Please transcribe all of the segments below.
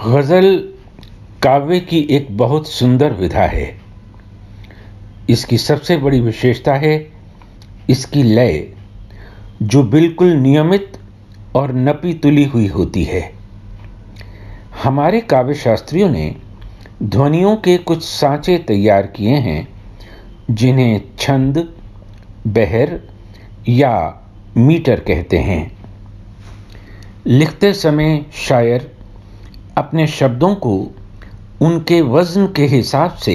गज़ल काव्य की एक बहुत सुंदर विधा है। इसकी सबसे बड़ी विशेषता है इसकी लय, जो बिल्कुल नियमित और नपी तुली हुई होती है। हमारे काव्य शास्त्रियों ने ध्वनियों के कुछ सांचे तैयार किए हैं, जिन्हें छंद, बहर या मीटर कहते हैं। लिखते समय शायर अपने शब्दों को उनके वज़न के हिसाब से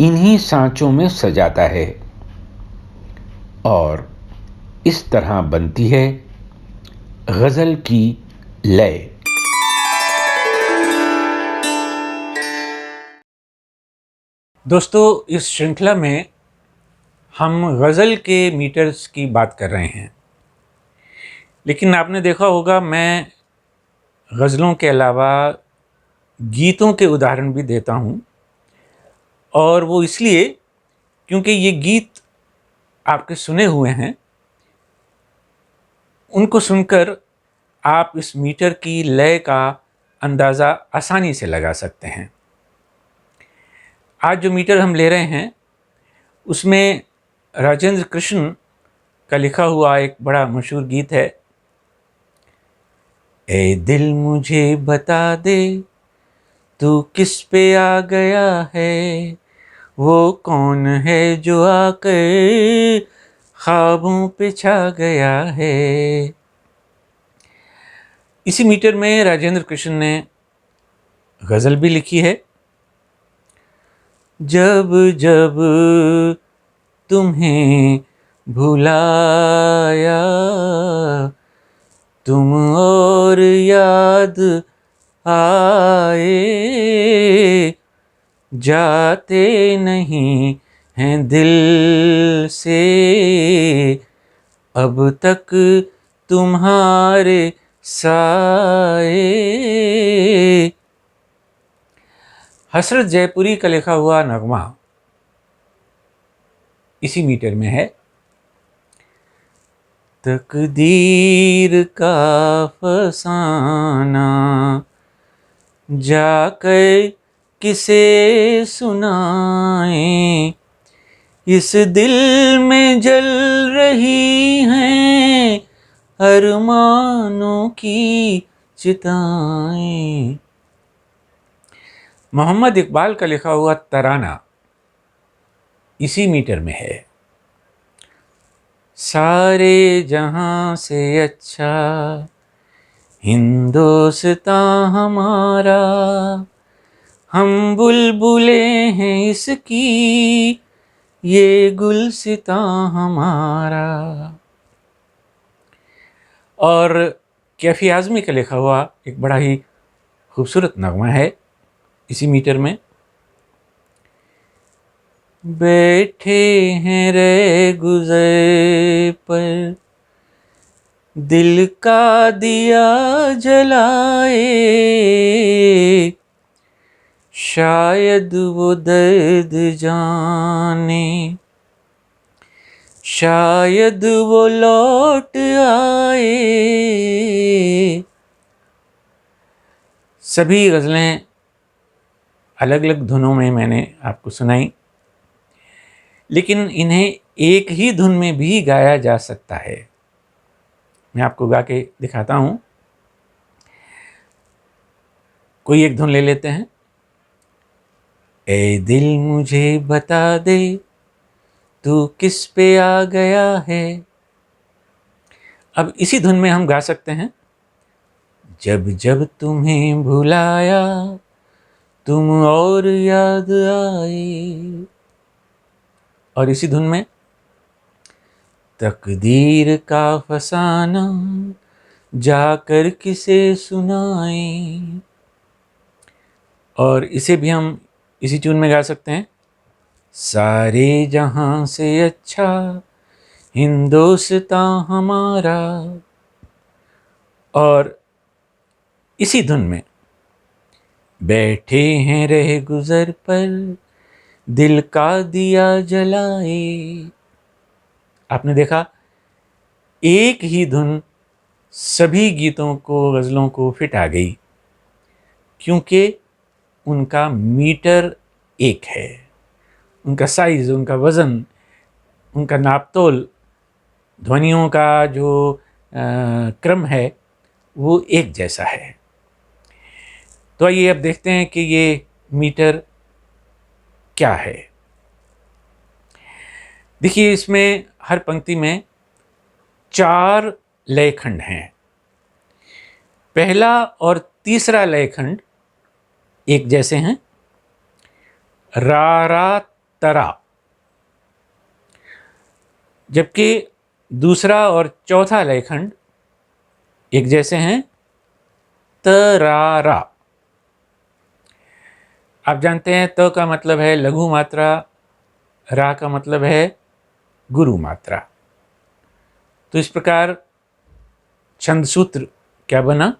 इन्हीं सांचों में सजाता है और इस तरह बनती है गज़ल की लय। दोस्तों, इस श्रृंखला में हम गज़ल के मीटर्स की बात कर रहे हैं, लेकिन आपने देखा होगा मैं गज़लों के अलावा गीतों के उदाहरण भी देता हूँ, और वो इसलिए क्योंकि ये गीत आपके सुने हुए हैं, उनको सुनकर आप इस मीटर की लय का अंदाज़ा आसानी से लगा सकते हैं। आज जो मीटर हम ले रहे हैं उसमें राजेंद्र कृष्ण का लिखा हुआ एक बड़ा मशहूर गीत है, ए दिल मुझे बता दे तू किस पे आ गया है, वो कौन है जो आकर ख्वाबों पे छा गया है। इसी मीटर में राजेंद्र कृष्ण ने गज़ल भी लिखी है। जब जब तुम्हें भुलाया तुम और याद आए, जाते नहीं हैं दिल से अब तक तुम्हारे साए। हसरत जयपुरी का लिखा हुआ नगमा इसी मीटर में है। तकदीर का फसाना जाकर किसे सुनाएं, इस दिल में जल रही हैं अरमानों की चिताएं। मोहम्मद इकबाल का लिखा हुआ तराना इसी मीटर में है। सारे जहां से अच्छा हिंदोस्तां हमारा, हम बुलबुले हैं इसकी ये गुलसितां हमारा। और कैफी आज़मी का लिखा हुआ एक बड़ा ही खूबसूरत नगमा है इसी मीटर में। बैठे हैं रे गुज़र पर दिल का दिया जलाए, शायद वो दर्द जाने, शायद वो लौट आए। सभी गज़लें अलग अलग धुनों में मैंने आपको सुनाई, लेकिन इन्हें एक ही धुन में भी गाया जा सकता है। मैं आपको गा के दिखाता हूँ। कोई एक धुन ले लेते हैं। ए दिल मुझे बता दे तू किस पे आ गया है। अब इसी धुन में हम गा सकते हैं, जब जब तुम्हें भुलाया तुम और याद आए। और इसी धुन में तकदीर का फसाना जाकर किसे सुनाए। और इसे भी हम इसी ट्यून में गा सकते हैं, सारे जहां से अच्छा हिंदोस्तां हमारा। और इसी धुन में बैठे हैं रह गुजर पर दिल का दिया जलाए। आपने देखा, एक ही धुन सभी गीतों को, गज़लों को फिट आ गई। क्योंकि उनका मीटर एक है, उनका साइज, उनका वज़न, उनका नापतोल, ध्वनियों का जो क्रम है वो एक जैसा है। तो आइए अब देखते हैं कि ये मीटर क्या है। देखिए, इसमें हर पंक्ति में 4 लयखंड हैं। पहला और तीसरा लयखंड एक जैसे हैं, रा रा तरा, जबकि दूसरा और चौथा लयखंड एक जैसे हैं, तरारा। आप जानते हैं त का मतलब है लघु मात्रा, रा का मतलब है गुरु मात्रा। तो इस प्रकार छंद सूत्र क्या बना?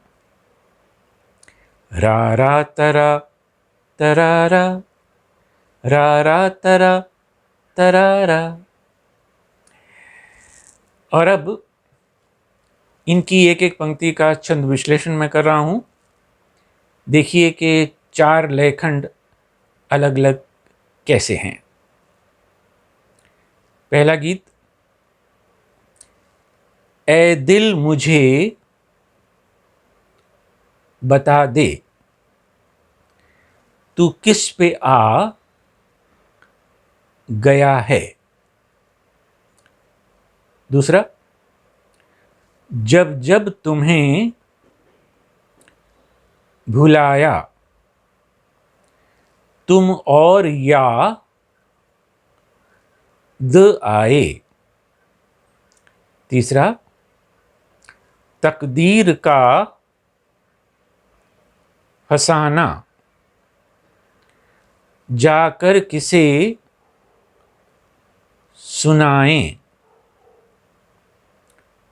रा रा तरा तरारा, रा रा तरा तरारा। और अब इनकी एक एक पंक्ति का छंद विश्लेषण मैं कर रहा हूं। देखिए कि 4 लयखंड अलग अलग कैसे हैं। पहला गीत, ए दिल मुझे बता दे तू किस पे आ गया है। दूसरा, जब जब तुम्हें भुलाया तुम और याद आए। तीसरा, तकदीर का फसाना जाकर किसे सुनाएं।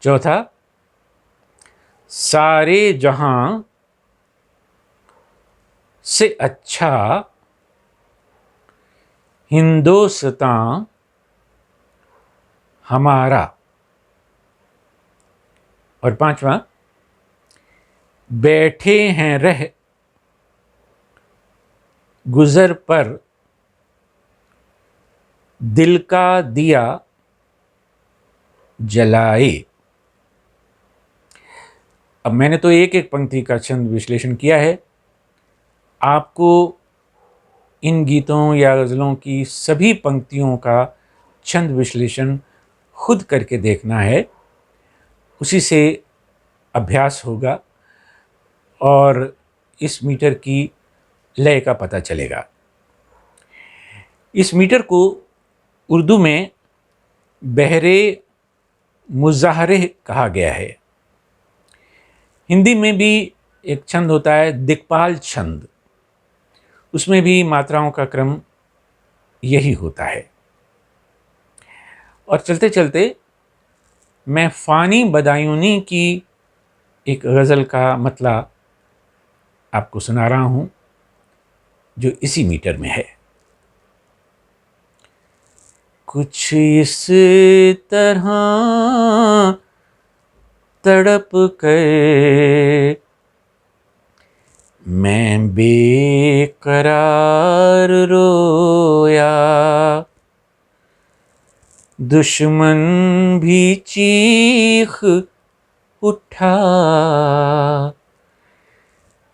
चौथा, सारे जहां से अच्छा हिंदुस्तान हमारा। और पांचवा, बैठे हैं रह गुजर पर दिल का दिया जलाए। अब मैंने तो एक एक पंक्ति का छंद विश्लेषण किया है। आपको इन गीतों या गज़लों की सभी पंक्तियों का छंद विश्लेषण खुद करके देखना है। उसी से अभ्यास होगा और इस मीटर की लय का पता चलेगा। इस मीटर को उर्दू में बहरे मुज़ाहरे कहा गया है। हिंदी में भी एक छंद होता है दिक्पाल छंद, उसमें भी मात्राओं का क्रम यही होता है। और चलते चलते मैं फ़ानी बदायूनी की एक गज़ल का मतला आपको सुना रहा हूँ जो इसी मीटर में है। कुछ इस तरह तड़प कर मैं बेकरार रोया, दुश्मन भी चीख उठा,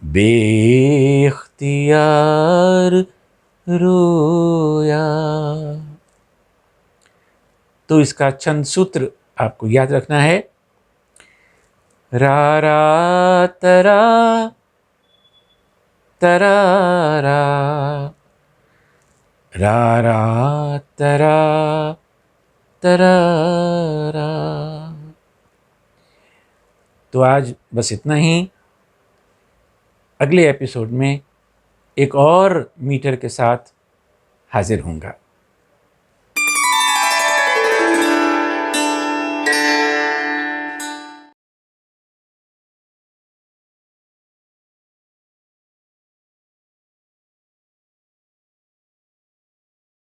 बेख्तियार रोया। तो इसका छंद सूत्र आपको याद रखना है, रा रा तरा तरारा, रा रा तरा तरारा। तो आज बस इतना ही। अगले एपिसोड में एक और मीटर के साथ हाजिर होऊंगा।